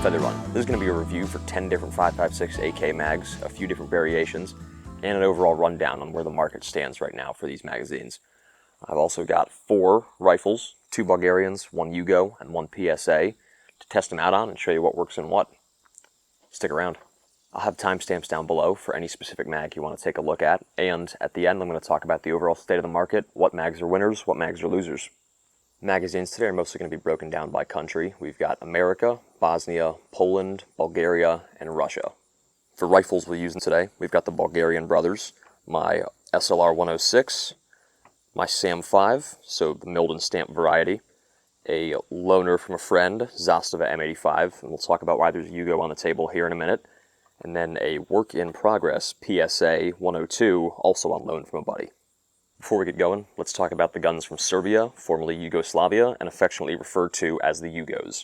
Feather Run. This is going to be a review for 10 different 5.56 AK mags, a few different variations, and an overall rundown on where the market stands right now for these magazines. I've also got 4 rifles, 2 Bulgarians, 1 Yugo, and 1 PSA to test them out on and show you what works and what. Stick around. I'll have timestamps down below for any specific mag you want to take a look at, and at the end I'm going to talk about the overall state of the market, what mags are winners, what mags are losers. Magazines today are mostly going to be broken down by country. We've got America, Bosnia, Poland, Bulgaria, and Russia. For rifles we're using today, we've got the Bulgarian brothers, my SLR 106, my SAM 5, so the milled and stamped variety, a loaner from a friend, Zastava M85, and we'll talk about why there's Yugo on the table here in a minute, and then a work-in-progress PSA 102, also on loan from a buddy. Before we get going, let's talk about the guns from Serbia, formerly Yugoslavia, and affectionately referred to as the Yugos.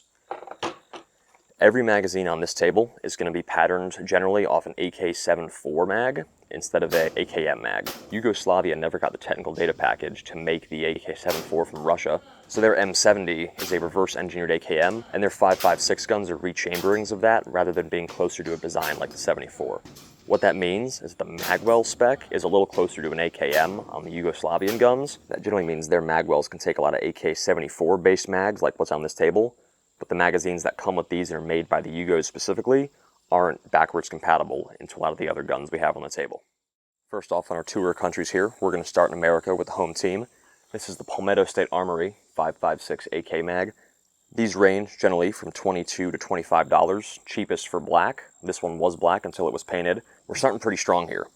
Every magazine on this table is going to be patterned generally off an AK-74 mag instead of a AKM mag. Yugoslavia never got the technical data package to make the AK-74 from Russia, so their M70 is a reverse-engineered AKM, and their 5.56 guns are rechamberings of that rather than being closer to a design like the 74. What that means is the magwell spec is a little closer to an AKM on the Yugoslavian guns. That generally means their magwells can take a lot of AK-74 based mags like what's on this table, but the magazines that come with these and are made by the Yugos specifically aren't backwards compatible into a lot of the other guns we have on the table. First off on our tour of countries here, we're going to start in America with the home team. This is the Palmetto State Armory 5.56 AK mag. These range generally from $22 to $25, cheapest for black. This one was black until it was painted. We're starting pretty strong here.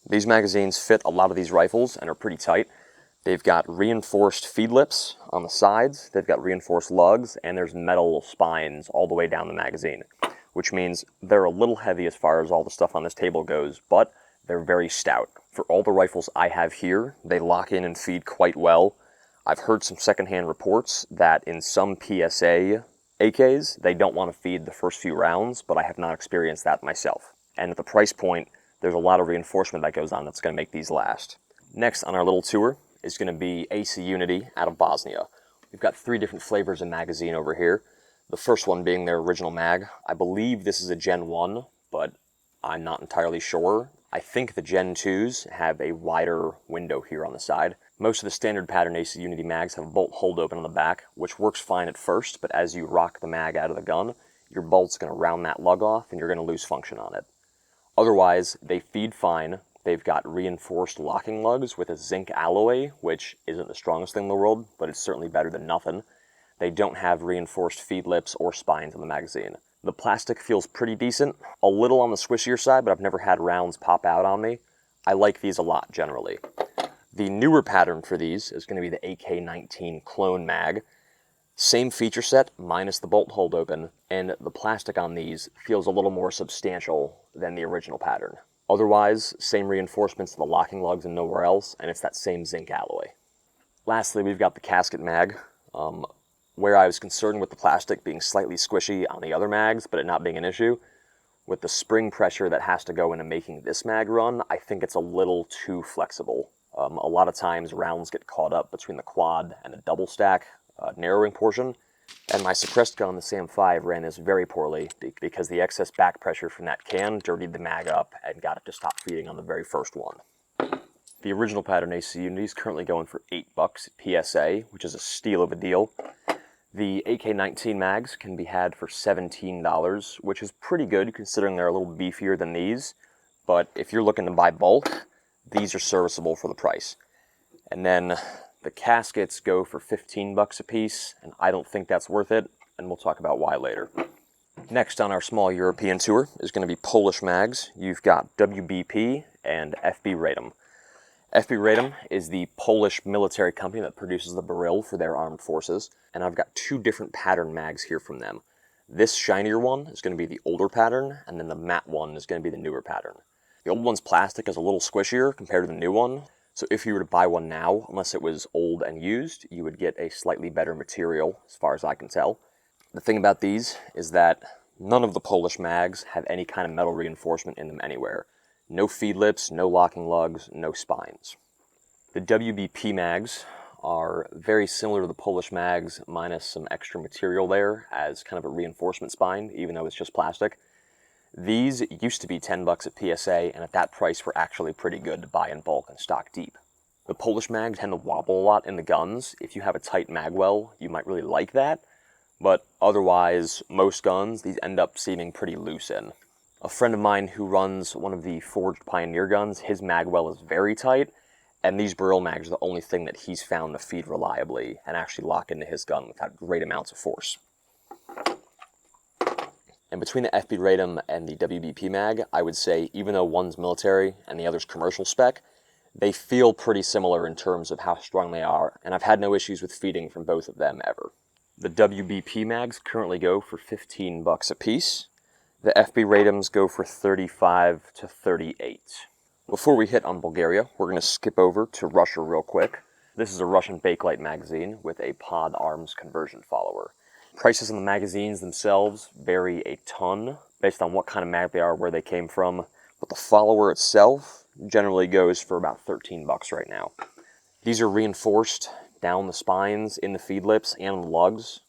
These magazines fit a lot of these rifles and are pretty tight. They've got reinforced feed lips on the sides, they've got reinforced lugs, and there's metal spines all the way down the magazine, which means they're a little heavy as far as all the stuff on this table goes, but they're very stout. For all the rifles I have here, they lock in and feed quite well. I've heard some secondhand reports that in some PSA AKs, they don't want to feed the first few rounds, but I have not experienced that myself. And at the price point, there's a lot of reinforcement that goes on that's going to make these last. Next on our little tour is going to be AC Unity out of Bosnia. We've got 3 different flavors of magazine over here. The first one being their original mag. I believe this is a Gen 1, but I'm not entirely sure. I think the Gen 2s have a wider window here on the side. Most of the standard pattern AC Unity mags have a bolt hold open on the back, which works fine at first, but as you rock the mag out of the gun, your bolt's going to round that lug off and you're going to lose function on it. Otherwise, they feed fine. They've got reinforced locking lugs with a zinc alloy, which isn't the strongest thing in the world, but it's certainly better than nothing. They don't have reinforced feed lips or spines on the magazine. The plastic feels pretty decent, a little on the squishier side, but I've never had rounds pop out on me. I like these a lot generally. The newer pattern for these is going to be the AK-19 clone mag. Same feature set, minus the bolt hold open, and the plastic on these feels a little more substantial than the original pattern. Otherwise, same reinforcements to the locking lugs and nowhere else, and it's that same zinc alloy. Lastly, we've got the casket mag. Where I was concerned with the plastic being slightly squishy on the other mags, but it not being an issue, with the spring pressure that has to go into making this mag run, I think it's a little too flexible. A lot of times rounds get caught up between the quad and the double stack narrowing portion, and my suppressed gun on the SAM 5 ran this very poorly because the excess back pressure from that can dirtied the mag up and got it to stop feeding on the very first one. The original pattern AC Unity is currently going for $8 at PSA, which is a steal of a deal. The AK-19 mags can be had for $17, which is pretty good considering they're a little beefier than these, but if you're looking to buy bulk, these are serviceable for the price. And then the caskets go for $15 a piece, and I don't think that's worth it, and we'll talk about why later. Next on our small European tour is going to be Polish mags. You've got WBP and FB Radom. FB Radom is the Polish military company that produces the barrel for their armed forces, and I've got 2 different pattern mags here from them. This shinier one is going to be the older pattern, and then the matte one is going to be the newer pattern. The old one's plastic is a little squishier compared to the new one, so if you were to buy one now, unless it was old and used, you would get a slightly better material, as far as I can tell. The thing about these is that none of the Polish mags have any kind of metal reinforcement in them anywhere. No feed lips, no locking lugs, no spines. The WBP mags are very similar to the Polish mags, minus some extra material there as kind of a reinforcement spine, even though it's just plastic. These used to be 10 bucks at PSA, and at that price were actually pretty good to buy in bulk and stock deep. The Polish mags tend to wobble a lot in the guns. If you have a tight mag well, you might really like that, but otherwise, most guns, these end up seeming pretty loose in. A friend of mine who runs one of the forged Pioneer guns, his mag well is very tight, and these barrel mags are the only thing that he's found to feed reliably and actually lock into his gun without great amounts of force. And between the FB Radom and the WBP mag, I would say even though one's military and the other's commercial spec, they feel pretty similar in terms of how strong they are, and I've had no issues with feeding from both of them ever. The WBP mags currently go for 15 bucks a piece. The FB Radoms go for 35 to 38. Before we hit on Bulgaria, we're going to skip over to Russia real quick. This is a Russian Bakelite magazine with a podarms conversion follower. Prices on the magazines themselves vary a ton based on what kind of mag they are, where they came from, but the follower itself generally goes for about 13 bucks right now. These are reinforced down the spines, in the feed lips, and on the lugs.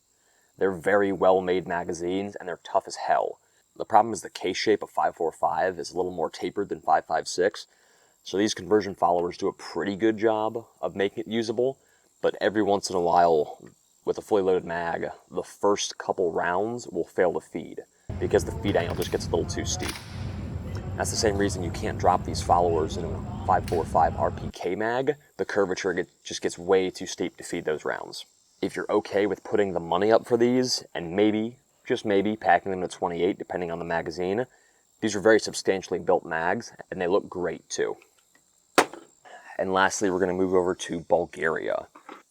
They're very well-made magazines, and they're tough as hell. The problem is the case shape of 545 is a little more tapered than 556, so these conversion followers do a pretty good job of making it usable, but every once in a while, with a fully loaded mag, the first couple rounds will fail to feed because the feed angle just gets a little too steep. That's the same reason you can't drop these followers in a 545 RPK mag. The curvature just gets way too steep to feed those rounds. If you're okay with putting the money up for these, and maybe, just maybe, packing them to 28 depending on the magazine, these are very substantially built mags, and they look great too. And lastly, we're going to move over to Bulgaria.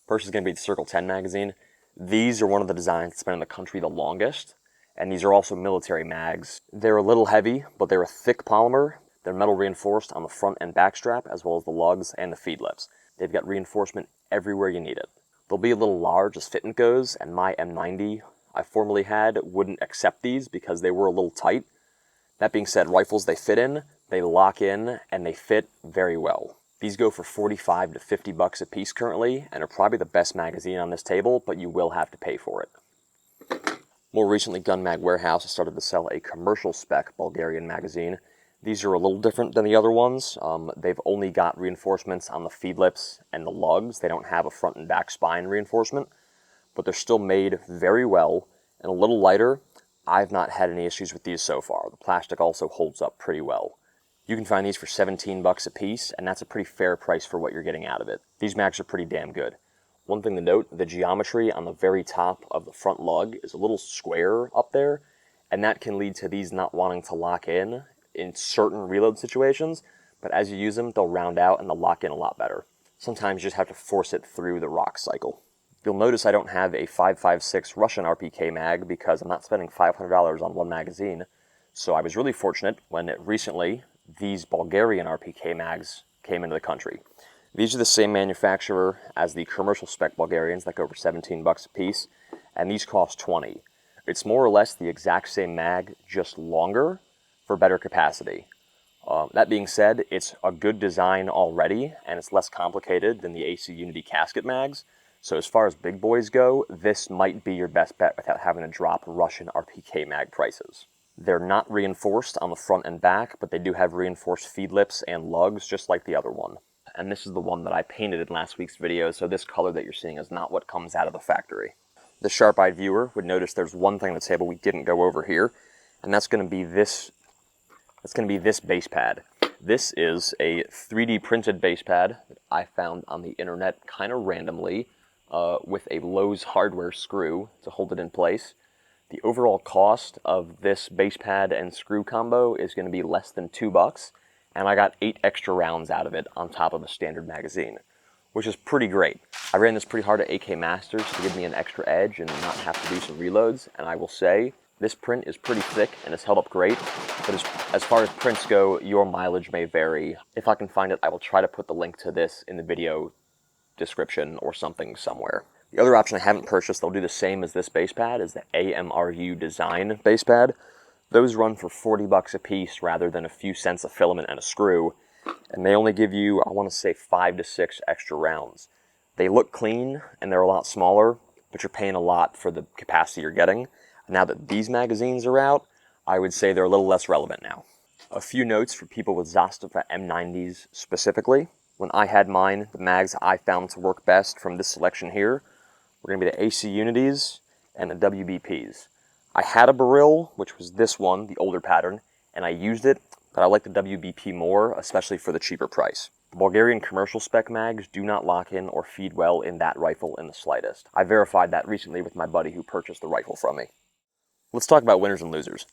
First is going to be the Circle 10 magazine. These are one of the designs that's been in the country the longest, and these are also military mags. They're a little heavy, but they're a thick polymer. They're metal reinforced on the front and back strap, as well as the lugs and the feed lips. They've got reinforcement everywhere you need it. They'll be a little large as fitment goes, and my M90 I formerly had wouldn't accept these because they were a little tight. That being said, rifles they fit in, they lock in, and they fit very well. These go for 45 to 50 bucks a piece currently, and are probably the best magazine on this table, but you will have to pay for it. More recently, Gun Mag Warehouse has started to sell a commercial spec Bulgarian magazine. These are a little different than the other ones. They've only got reinforcements on the feed lips and the lugs. They don't have a front and back spine reinforcement, but they're still made very well and a little lighter. I've not had any issues with these so far. The plastic also holds up pretty well. You can find these for 17 bucks a piece, and that's a pretty fair price for what you're getting out of it. These mags are pretty damn good. One thing to note, the geometry on the very top of the front lug is a little square up there, and that can lead to these not wanting to lock in certain reload situations, but as you use them, they'll round out and they'll lock in a lot better. Sometimes you just have to force it through the rock cycle. You'll notice I don't have a 5.56 Russian RPK mag because I'm not spending $500 on one magazine, so I was really fortunate when recently these Bulgarian RPK mags came into the country. These are the same manufacturer as the commercial spec Bulgarians that go for 17 bucks a piece, and these cost 20. It's more or less the exact same mag, just longer for better capacity. That being said, it's a good design already, and it's less complicated than the AC Unity casket mags. So as far as big boys go, this might be your best bet without having to drop Russian RPK mag prices. They're not reinforced on the front and back, but they do have reinforced feed lips and lugs, just like the other one. And this is the one that I painted in last week's video, so this color that you're seeing is not what comes out of the factory. The sharp-eyed viewer would notice there's one thing on the table we didn't go over here, and that's going to be this. That's going to be this base pad. This is a 3D printed base pad that I found on the internet kind of randomly with a Lowe's hardware screw to hold it in place. The overall cost of this base pad and screw combo is going to be less than $2, and I got 8 extra rounds out of it on top of a standard magazine, which is pretty great. I ran this pretty hard at AK Masters to give me an extra edge and not have to do some reloads, and I will say this print is pretty thick and it's held up great, but as far as prints go, your mileage may vary. If I can find it, I will try to put the link to this in the video description or something somewhere. The other option I haven't purchased, they'll do the same as this base pad, is the AMRU Design base pad. Those run for 40 bucks a piece rather than a few cents of filament and a screw, and they only give you, I want to say, 5 to 6 extra rounds. They look clean and they're a lot smaller, but you're paying a lot for the capacity you're getting. Now that these magazines are out, I would say they're a little less relevant now. A few notes for people with Zastava M90s specifically. When I had mine, the mags I found to work best from this selection here were going to be the AC Unities and the WBPs. I had a barrel, which was this one, the older pattern, and I used it, but I like the WBP more, especially for the cheaper price. The Bulgarian commercial spec mags do not lock in or feed well in that rifle in the slightest. I verified that recently with my buddy who purchased the rifle from me. Let's talk about winners and losers.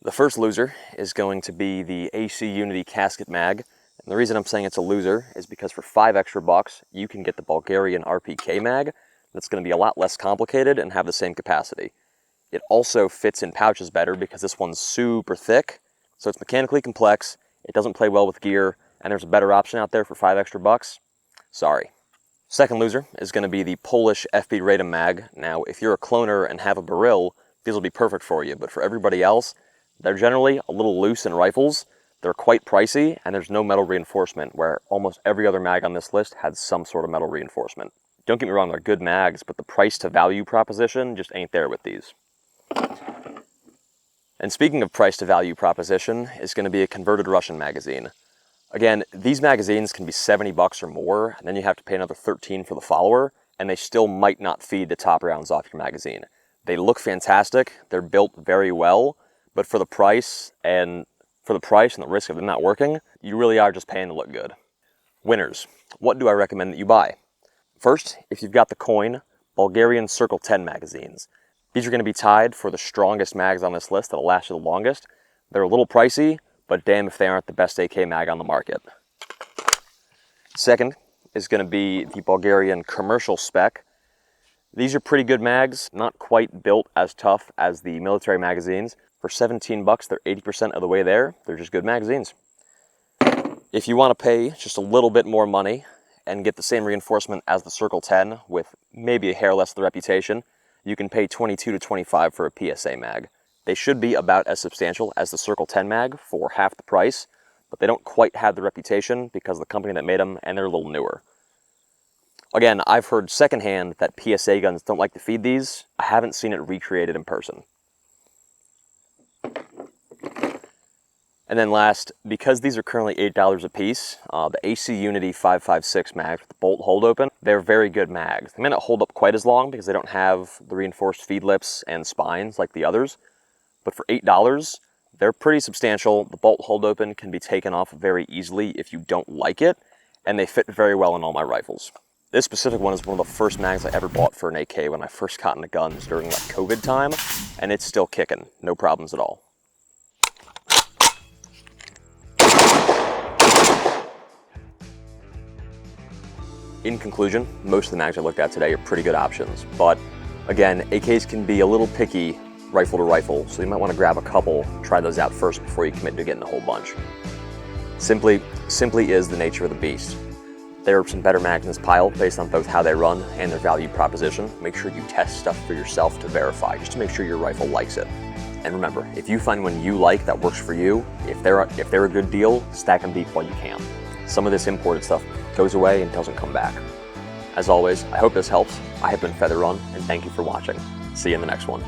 The first loser is going to be the AC Unity casket mag. And the reason I'm saying it's a loser is because for $5 extra, you can get the Bulgarian RPK mag that's going to be a lot less complicated and have the same capacity. It also fits in pouches better because this one's super thick, so it's mechanically complex, it doesn't play well with gear, and there's a better option out there for $5 extra. Sorry. Second loser is going to be the Polish FB Radom mag. Now, if you're a cloner and have a barrel, these will be perfect for you, but for everybody else, they're generally a little loose in rifles, they're quite pricey, and there's no metal reinforcement, where almost every other mag on this list had some sort of metal reinforcement. Don't get me wrong, they're good mags, but the price to value proposition just ain't there with these. And speaking of price to value proposition, is going to be a converted Russian magazine. Again, these magazines can be $70 or more, and then you have to pay another $13 for the follower, and they still might not feed the top rounds off your magazine. They look fantastic, they're built very well, but for the price and the risk of them not working, you really are just paying to look good. Winners. What do I recommend that you buy? First, if you've got the coin, Bulgarian Circle 10 magazines. These are going to be tied for the strongest mags on this list that'll last you the longest. They're a little pricey, but damn if they aren't the best AK mag on the market. Second is going to be the Bulgarian commercial spec. These are pretty good mags, not quite built as tough as the military magazines. For $17, they're 80% of the way there. They're just good magazines. If you want to pay just a little bit more money and get the same reinforcement as the Circle 10 with maybe a hair less of the reputation, you can pay $22 to $25 for a PSA mag. They should be about as substantial as the Circle 10 mag for half the price, but they don't quite have the reputation because of the company that made them, and they're a little newer. Again, I've heard secondhand that PSA guns don't like to feed these. I haven't seen it recreated in person. And then last, because these are currently $8 a piece, the AC Unity 5.56 mags with the bolt hold open, they're very good mags. They may not hold up quite as long because they don't have the reinforced feed lips and spines like the others, but for $8, they're pretty substantial. The bolt hold open can be taken off very easily if you don't like it, and they fit very well in all my rifles. This specific one is one of the first mags I ever bought for an AK when I first got into guns during like COVID time, and it's still kicking, no problems at all. In conclusion, most of the mags I looked at today are pretty good options, but again, AKs can be a little picky rifle to rifle, so you might want to grab a couple, try those out first before you commit to getting a whole bunch. Simply is the nature of the beast. There are some better mags in this pile based on both how they run and their value proposition. Make sure you test stuff for yourself to verify, just to make sure your rifle likes it. And remember, if you find one you like that works for you, if they're a good deal, stack them deep while you can. Some of this imported stuff goes away and doesn't come back. As always, I hope this helps. I have been Feather Run, and thank you for watching. See you in the next one.